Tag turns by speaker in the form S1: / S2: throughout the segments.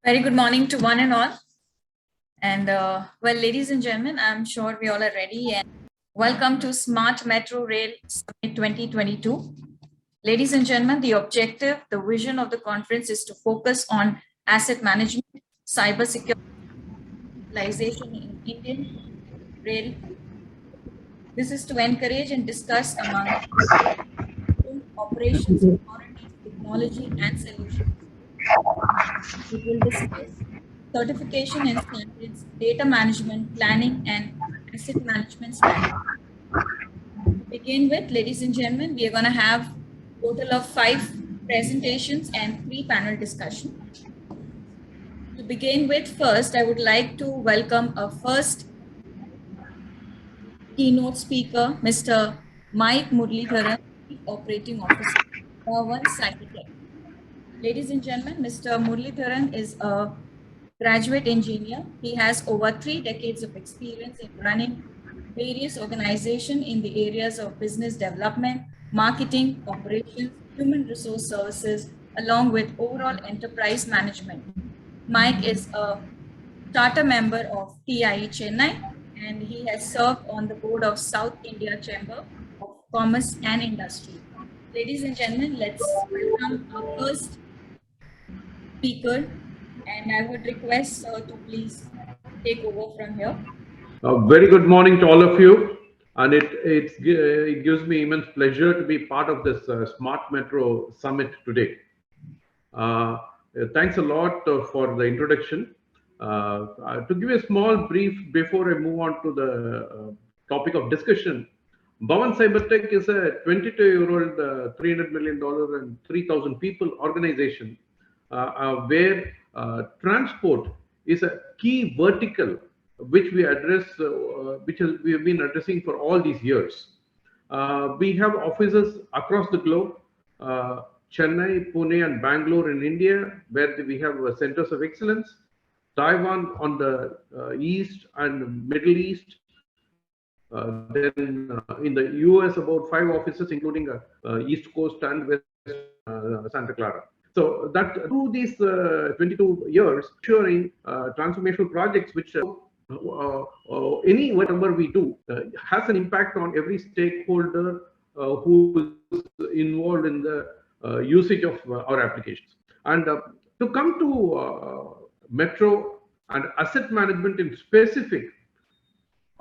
S1: Very good morning to one and all. And well, ladies and gentlemen, I'm sure we all are ready. And welcome to Smart Metro Rail Summit 2022. Ladies and gentlemen, the objective, the vision of the conference is to focus on asset management, cybersecurity, utilization in Indian rail. This is to encourage and discuss among operations, authorities, technology, and solutions. It will discuss certification and standards, data management, planning, and asset management strategy. To begin with, ladies and gentlemen, we are going to have a total of 5 presentations and 3 panel discussion. To begin with, first, I would like to welcome our first keynote speaker, Mr. Mike Muralidharan, Chief Operating Officer, Bahwan CyberTek. Ladies and gentlemen, Mr. Muralidharan is a graduate engineer. He has over 3 decades of experience in running various organizations in the areas of business development, marketing, operations, human resource services, along with overall enterprise management. Mike is a charter member of TIE Chennai, and he has served on the board of South India Chamber of Commerce and Industry. Ladies and gentlemen, let's welcome our first speaker, and I would request sir to please take over from here.
S2: Very good morning to all of you, and it gives me immense pleasure to be part of this Smart Metro Summit today. Thanks a lot for the introduction. To give a small brief before I move on to the topic of discussion, Bahwan CyberTek is a 22-year-old $300 million and 3,000 people organization where transport is a key vertical which we address, we have been addressing for all these years. We have offices across the globe, Chennai, Pune, and Bangalore in India, where we have centers of excellence. Taiwan on the east and Middle East. Then in the US, about 5 offices, including East Coast and West Santa Clara. So that through these 22 years, ensuring transformational projects, which any whatever we do has an impact on every stakeholder who is involved in the usage of our applications. And to come to metro and asset management in specific,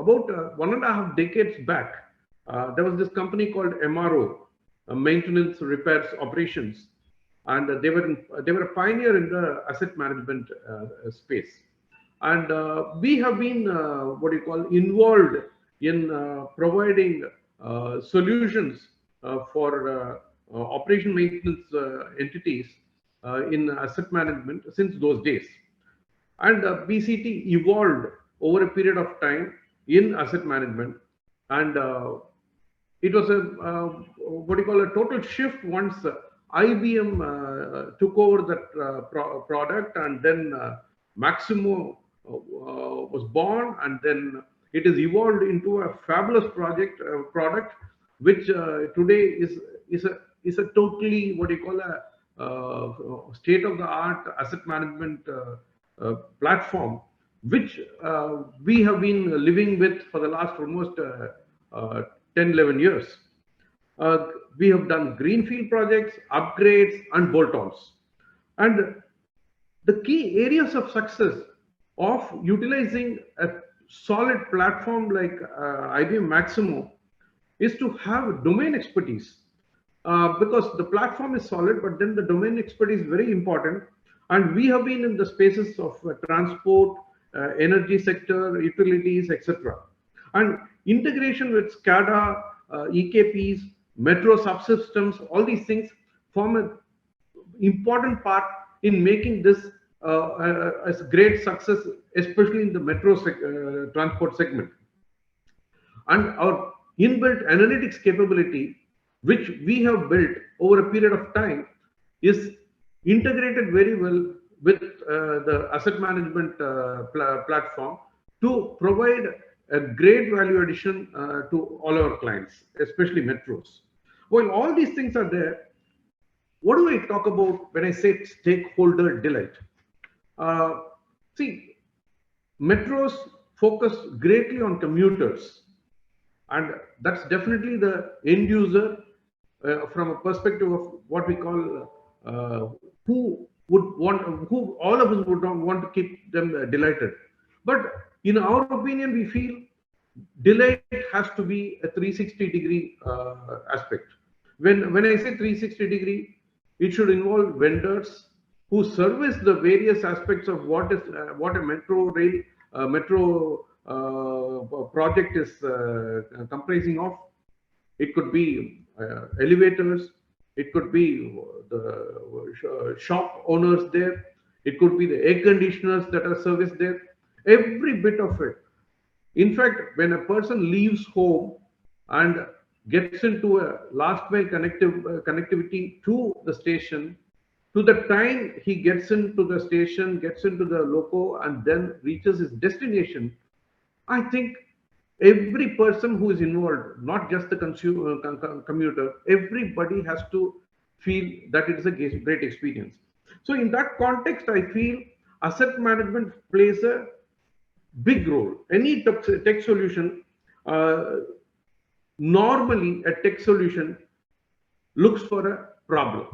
S2: about 1.5 decades back, there was this company called MRO, Maintenance, Repairs, Operations, and they were a pioneer in the asset management space. And we have been involved in providing solutions for operation maintenance entities in asset management since those days. And BCT evolved over a period of time in asset management, and it was a total shift once IBM took over that product, and then Maximo was born, and then it has evolved into a fabulous product which today is a totally state-of-the-art asset management platform, which we have been living with for the last almost 10-11 years. We have done greenfield projects, upgrades, and bolt-ons. And the key areas of success of utilizing a solid platform like IBM Maximo is to have domain expertise, because the platform is solid, but then the domain expertise is very important. And we have been in the spaces of transport, energy sector, utilities, etc. And integration with SCADA, EKPs, metro subsystems, all these things form an important part in making this a great success, especially in the metro transport segment. And our inbuilt analytics capability, which we have built over a period of time, is integrated very well with the asset management platform to provide a great value addition to all our clients, especially metros. While all these things are there, what do I talk about when I say stakeholder delight? Uh, See, metros focus greatly on commuters, and that's definitely the end user from a perspective of what we call who would want, who all of us would want to keep them delighted. But in our opinion, we feel delight has to be a 360-degree aspect. When I say 360-degree, it should involve vendors who service the various aspects of what a metro rail metro project is comprising of. It could be elevators, it could be the shop owners there, it could be the air conditioners that are serviced there, every bit of it. In fact, when a person leaves home and gets into a last mile connectivity to the station, to the time he gets into the station, gets into the loco, and then reaches his destination, I think every person who is involved, not just the consumer, commuter, everybody has to feel that it is a great experience. So, in that context, I feel asset management plays a big role. Any tech solution, uh, normally a tech solution looks for a problem.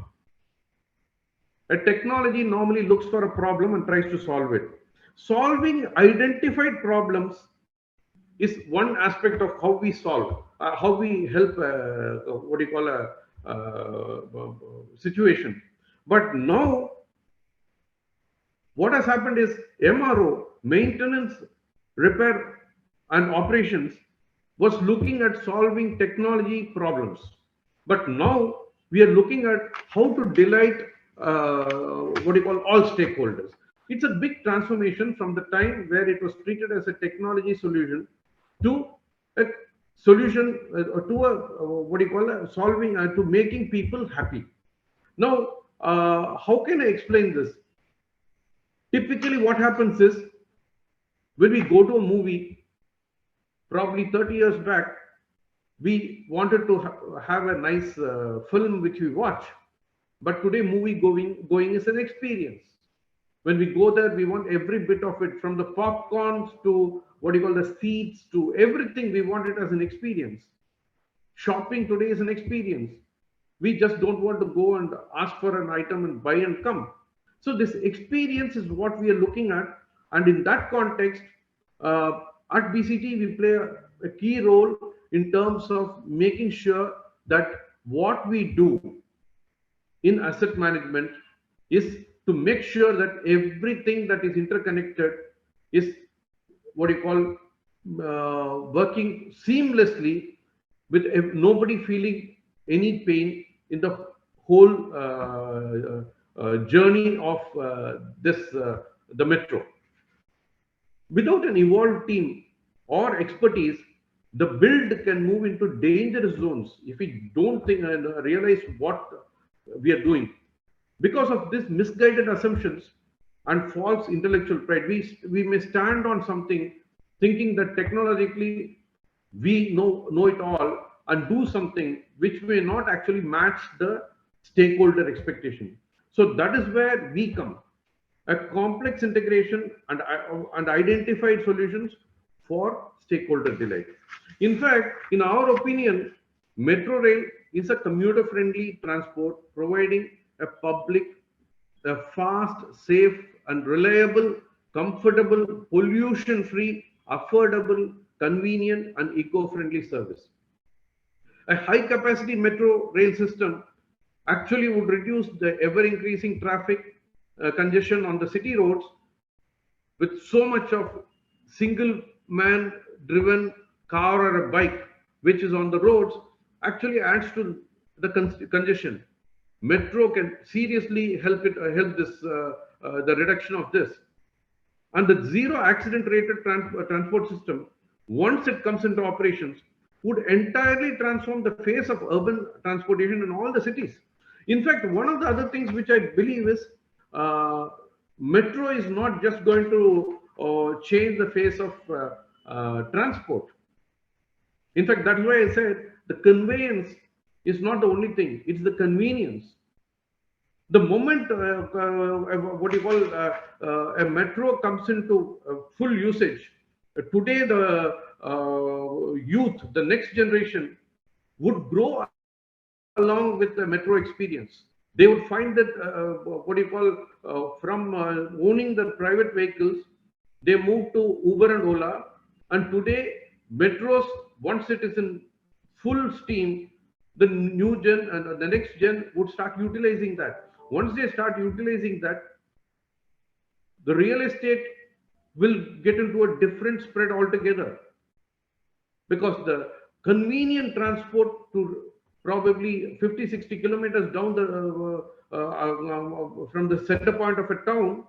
S2: A technology normally looks for a problem and tries to solve it. Solving identified problems is one aspect of how we solve, how we help, what do you call a situation. But now, what has happened is MRO, maintenance, repair, and operations was looking at solving technology problems. But now we are looking at how to delight what do you call all stakeholders. It's a big transformation from the time where it was treated as a technology solution to a solution to a what do you call solving to making people happy. Now, how can I explain this? Typically, what happens is when we go to a movie, probably 30 years back, we wanted to have a nice film which we watch. But today, movie going is an experience. When we go there, we want every bit of it, from the popcorns to what you call the seats to everything. We want it as an experience. Shopping today is an experience. We just don't want to go and ask for an item and buy and come. So this experience is what we are looking at, and in that context, uh, at BCG we play a key role in terms of making sure that what we do in asset management is to make sure that everything that is interconnected is what you call working seamlessly with nobody feeling any pain in the whole journey of the metro. Without an evolved team or expertise, the build can move into dangerous zones if we don't think and realize what we are doing. Because of this misguided assumptions and false intellectual pride, we may stand on something thinking that technologically we know it all and do something which may not actually match the stakeholder expectation. So that is where we come, a complex integration and identified solutions for stakeholder delight. In fact, in our opinion, metro rail is a commuter friendly transport providing a public, a fast, safe, and reliable, comfortable, pollution free, affordable, convenient, and eco friendly service. A high capacity metro rail system actually would reduce the ever increasing traffic congestion on the city roads. With so much of single man driven car or a bike which is on the roads, actually adds to the congestion. Metro can seriously help this the reduction of this. And the zero accident rated transport system, once it comes into operations, would entirely transform the face of urban transportation in all the cities. In fact, one of the other things which I believe is metro is not just going to change the face of transport. In fact, that's why I said the conveyance is not the only thing, it's the convenience. The moment what you call a metro comes into full usage, today the youth, the next generation, would grow along with the metro experience. They would find that what you call from owning the private vehicles, they moved to Uber and Ola, and today metros, once it is in full steam, the new gen and the next gen would start utilizing that. Once they start utilizing that, the real estate will get into a different spread altogether, because the convenient transport to probably 50-60 kilometers down the from the center point of a town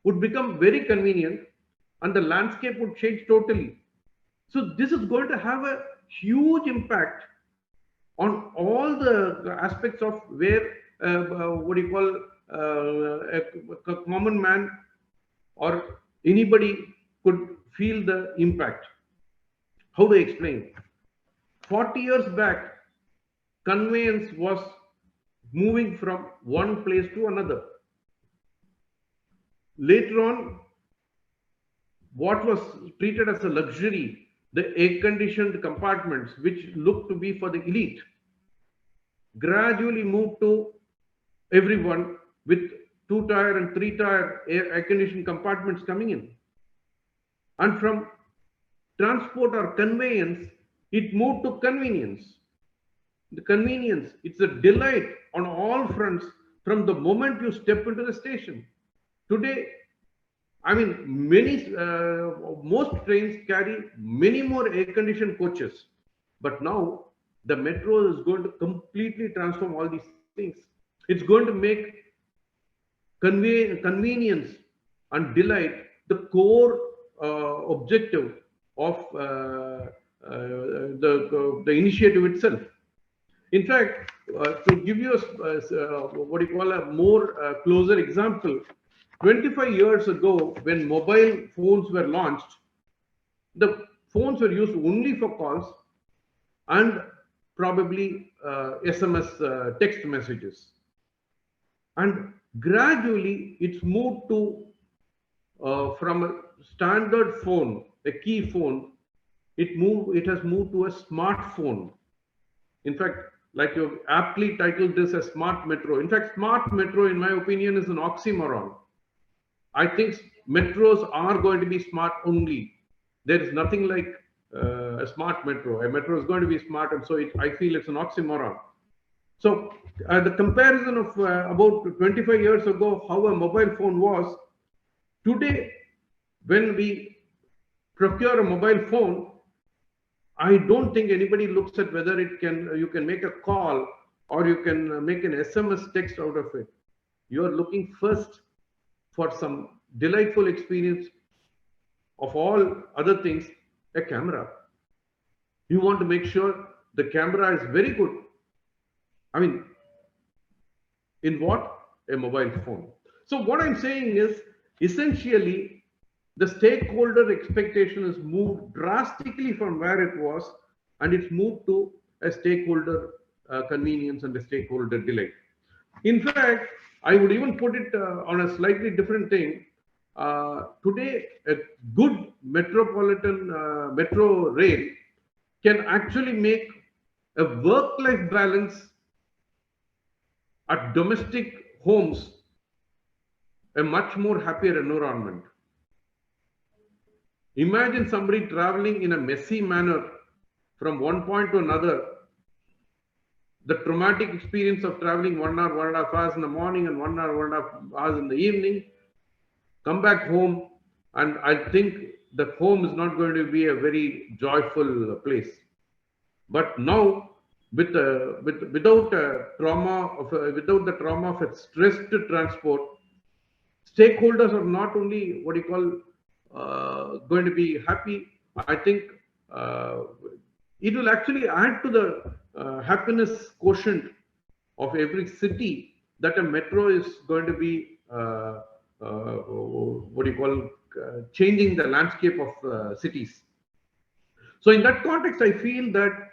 S2: would become very convenient, and the landscape would change totally. So this is going to have a huge impact on all the aspects of where what do you call a common man or anybody could feel the impact. How do I explain? 40 years back, conveyance was moving from one place to another. Later on, what was treated as a luxury, the air-conditioned compartments, which looked to be for the elite, gradually moved to everyone with 2-tier and 3-tier air-conditioned compartments coming in. And from transport or conveyance, it moved to convenience. The convenience, it's a delight on all fronts from the moment you step into the station. Today, I mean, most trains carry many more air-conditioned coaches, but now the metro is going to completely transform all these things. It's going to make convenience and delight the core objective of the initiative itself. In fact, to give you what you call a more closer example, 25 years ago, when mobile phones were launched, the phones were used only for calls and probably SMS text messages. And gradually, it's moved to from a standard phone, a key phone, it has moved to a smartphone. In fact, like you aptly titled this as smart metro. In fact, smart metro, in my opinion, is an oxymoron. I think metros are going to be smart only. There is nothing like a smart metro. A metro is going to be smart, and so I feel it's an oxymoron. So the comparison of about 25 years ago, how a mobile phone was, today, when we procure a mobile phone, I don't think anybody looks at whether you can make a call or you can make an SMS text out of it. You are looking first for some delightful experience of all other things, a camera. You want to make sure the camera is very good. I mean, in what? A mobile phone. So what I'm saying is, essentially, the stakeholder expectation has moved drastically from where it was, and it's moved to a stakeholder convenience and a stakeholder delight. In fact, I would even put it on a slightly different thing. Today, a good metropolitan metro rail can actually make a work-life balance at domestic homes a much more happier environment. Imagine somebody traveling in a messy manner from one point to another. The traumatic experience of traveling 1 hour, 1.5 hours in the morning and 1 hour, 1.5 hours in the evening, come back home, and I think the home is not going to be a very joyful place. But now, without the trauma of a stressed transport, stakeholders are not only what you call going to be happy. I think it will actually add to the happiness quotient of every city that a metro is going to be what do you call changing the landscape of cities. So in that context, I feel that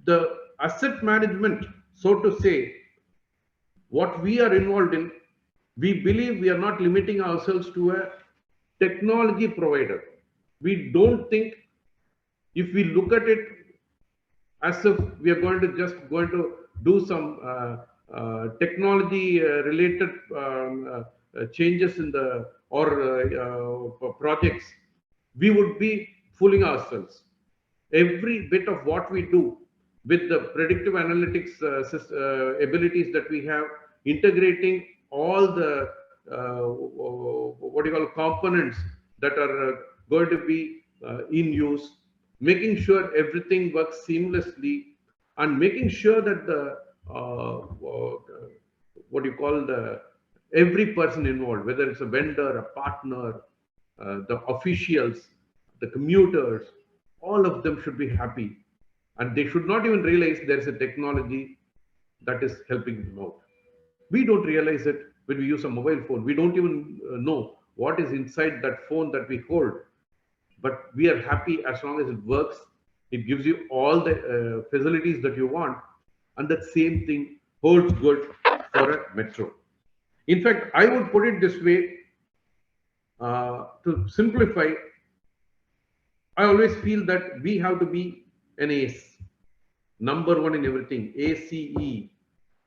S2: the asset management, so to say, what we are involved in, we believe we are not limiting ourselves to a technology provider. We don't think, if we look at it as if we are going to do some technology related changes in the projects, we would be fooling ourselves. Every bit of what we do with the predictive analytics abilities that we have, integrating all the what you call components that are going to be in use, making sure everything works seamlessly, and making sure that the what you call the every person involved, whether it's a vendor, a partner, the officials, the commuters, all of them should be happy, and they should not even realize there is a technology that is helping them out. We don't realize it when we use a mobile phone. We don't even know what is inside that phone that we hold, but we are happy as long as it works. It gives you all the facilities that you want, and that same thing holds good for a metro. In fact, I would put it this way, to simplify. I always feel that we have to be an ace, number one in everything, ACE,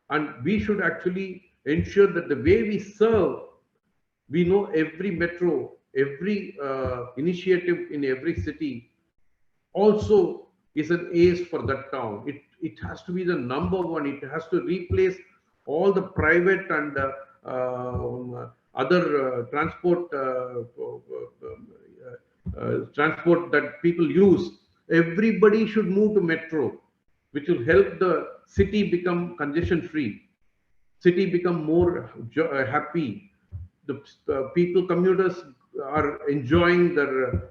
S2: and we should actually ensure that the way we serve, we know every metro, every initiative in every city also is an ace for that town. It has to be the number one. It has to replace all the private and other transport that people use. Everybody should move to metro, which will help the city become congestion free, city become more happy. The people, commuters are enjoying their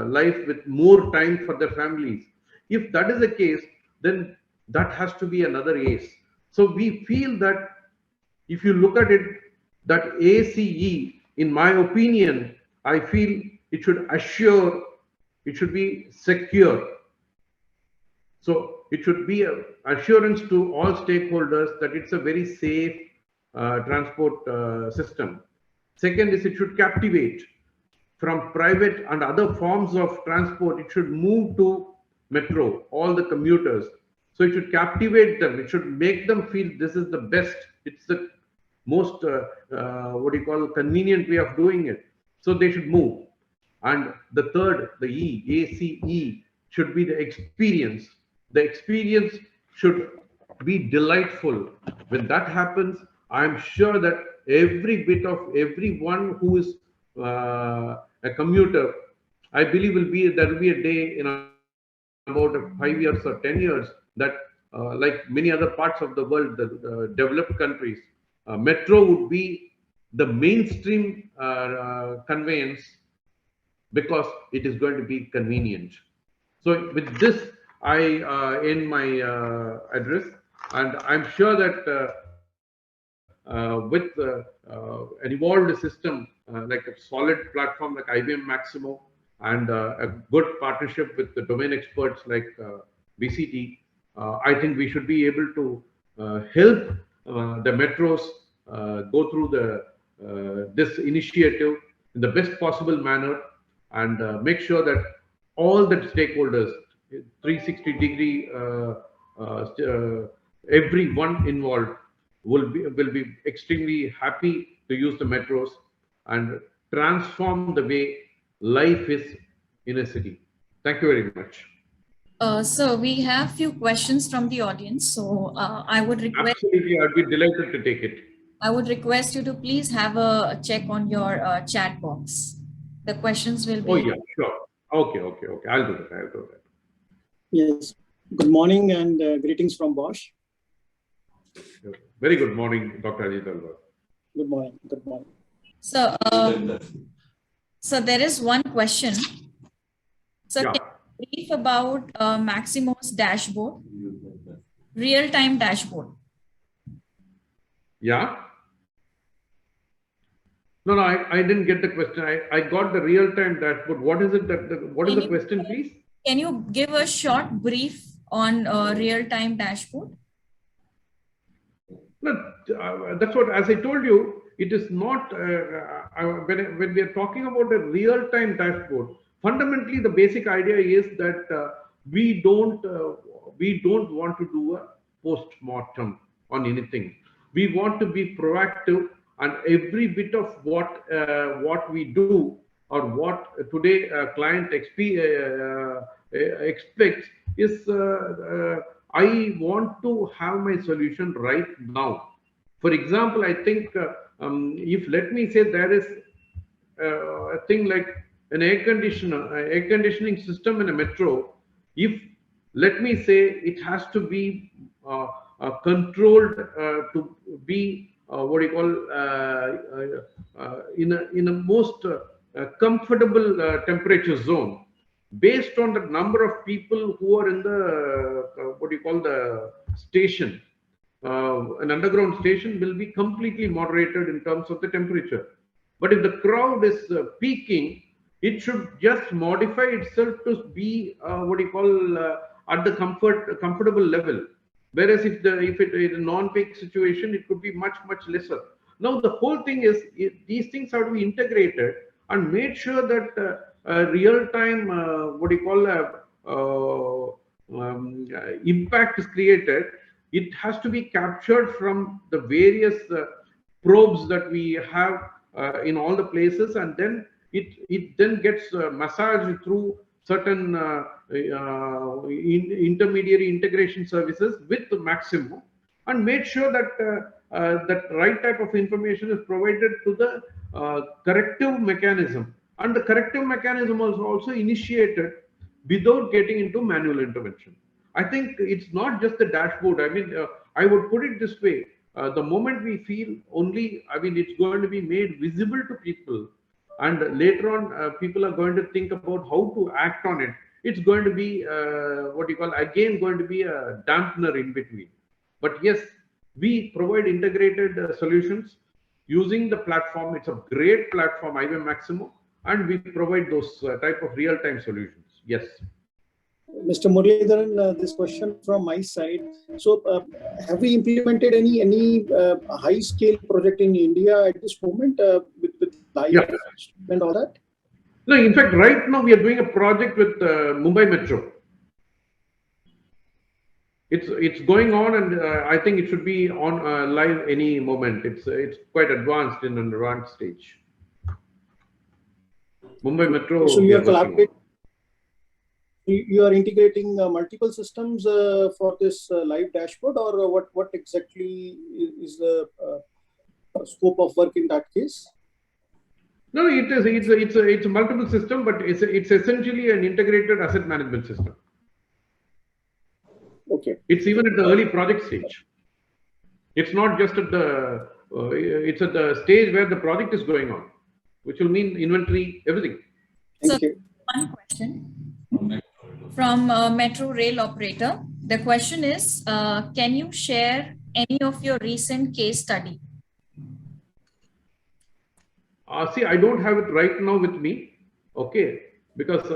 S2: life with more time for their families. If that is the case, then that has to be another ace. So we feel that if you look at it, that ACE, in my opinion, I feel it should assure, it should be secure. So it should be an assurance to all stakeholders that it's a very safe transport system. Second is, it should captivate. From private and other forms of transport, it should move to metro, all the commuters. So it should captivate them. It should make them feel this is the best. It's the most, what do you call, convenient way of doing it. So they should move. And the third, the E, ACE, should be the experience. The experience should be delightful. When that happens, I'm sure that every bit of everyone who is a commuter, I believe there will be a day in about 5 years or 10 years that like many other parts of the world, the developed countries, metro would be the mainstream conveyance, because it is going to be convenient. So with this, I end my address, and I'm sure that with an evolved system, like a solid platform like IBM Maximo, and a good partnership with the domain experts like BCT, I think we should be able to help the metros go through this initiative in the best possible manner, and make sure that all the stakeholders, 360-degree, everyone involved will be extremely happy to use the metros and transform the way life is in a city. Thank you very much.
S1: So we have few questions from the audience. So I would request.
S2: Absolutely, I'd be delighted to take it.
S1: I would request you to please have a check on your chat box. The questions will be.
S2: Oh yeah, sure. Okay. I'll do that.
S3: Yes. Good morning and greetings from Bosch.
S2: Very good morning, Dr. Ajit Alvar.
S3: Good morning. Good morning.
S1: So there is one question. So
S2: yeah.
S1: Can you brief about Maximo's dashboard, real-time dashboard?
S2: Yeah. No, I didn't get the question. I got the real-time dashboard. What is it what is the question, please?
S1: Can you give a short brief on real-time dashboard?
S2: No, that's what, as I told you, it is not, when we are talking about a real-time dashboard, fundamentally the basic idea is that we don't want to do a post-mortem on anything. We want to be proactive, and every bit of what we do or what today a client expects is I want to have my solution right now. For example, I think if, let me say, there is a thing like an air conditioning system in a metro, if, let me say, it has to be controlled to be what you call in a most comfortable temperature zone, based on the number of people who are in the what you call the station. An underground station will be completely moderated in terms of the temperature. But if the crowd is peaking, it should just modify itself to be what you call at the comfortable level. Whereas if it is a non-peak situation, it could be much lesser. Now the whole thing is, these things have to be integrated and made sure that real-time what you call impact is created. It has to be captured from the various probes that we have in all the places, and then it then gets massaged through certain intermediary integration services with the maximum, and made sure that that right type of information is provided to the corrective mechanism, and the corrective mechanism was also initiated without getting into manual intervention. I think it's not just the dashboard. I mean, I would put it this way. The moment we feel only, I mean, it's going to be made visible to people, and later on, people are going to think about how to act on it. It's going to be what you call, again, going to be a dampener in between. But yes, we provide integrated solutions using the platform. It's a great platform, IBM Maximo, and we provide those type of real-time solutions. Yes.
S3: Mr. Muralidharan, this question from my side. So, have we implemented any high-scale project in India at this moment with live and all that?
S2: No, in fact, right now we are doing a project with Mumbai Metro. It's going on, and I think it should be on live any moment. It's quite advanced, in an advanced stage. Mumbai Metro.
S3: So you are collaborating. You are integrating multiple systems for this live dashboard, or what exactly is the scope of work in that case?
S2: No, it's a multiple system, but it's essentially an integrated asset management system.
S3: Okay.
S2: It's even at the early project stage. It's not just at the it's at the stage where the project is going on, which will mean inventory, everything.
S3: Thank you.
S1: One question from Metro Rail Operator. The question is, can you share any of your recent case study?
S2: See, I don't have it right now with me, okay, because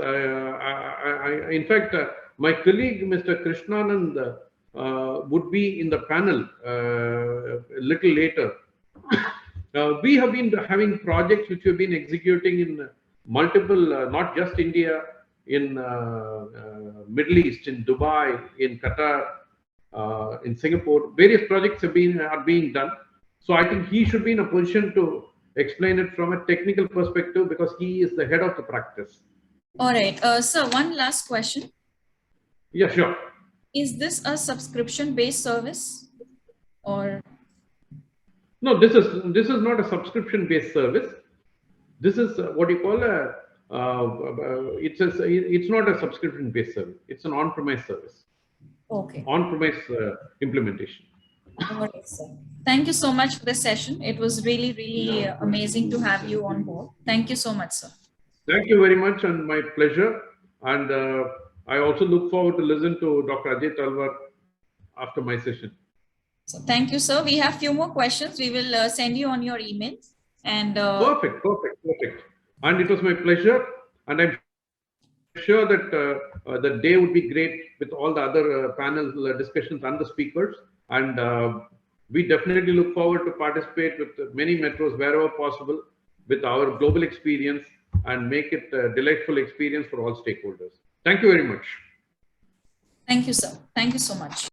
S2: in fact, my colleague, Mr. Krishnanand, would be in the panel a little later. We have been having projects which we've been executing in multiple, not just India, in Middle East, in Dubai, in Qatar, in Singapore. Various projects are being done. So I think he should be in a position to explain it from a technical perspective, because he is the head of the practice.
S1: All right, sir, one last question.
S2: Yeah, sure.
S1: Is this a subscription-based service, or?
S2: No, this is not a subscription-based service. This is what you call a it's not a subscription-based service. It's an on-premise service.
S1: Okay.
S2: On-premise implementation.
S1: All right, sir. Thank you so much for the session. It was really amazing to have you on board. Thank you so much, sir.
S2: Thank you very much, and my pleasure. And I also look forward to listen to Dr. Ajay Talwar after my session.
S1: So thank you, sir. We have few more questions. We will send you on your email. And
S2: perfect. And it was my pleasure. And I'm sure that the day would be great with all the other panel discussions and the speakers. And we definitely look forward to participate with many metros wherever possible with our global experience and make it a delightful experience for all stakeholders. Thank you very much.
S1: Thank you, sir. Thank you so much.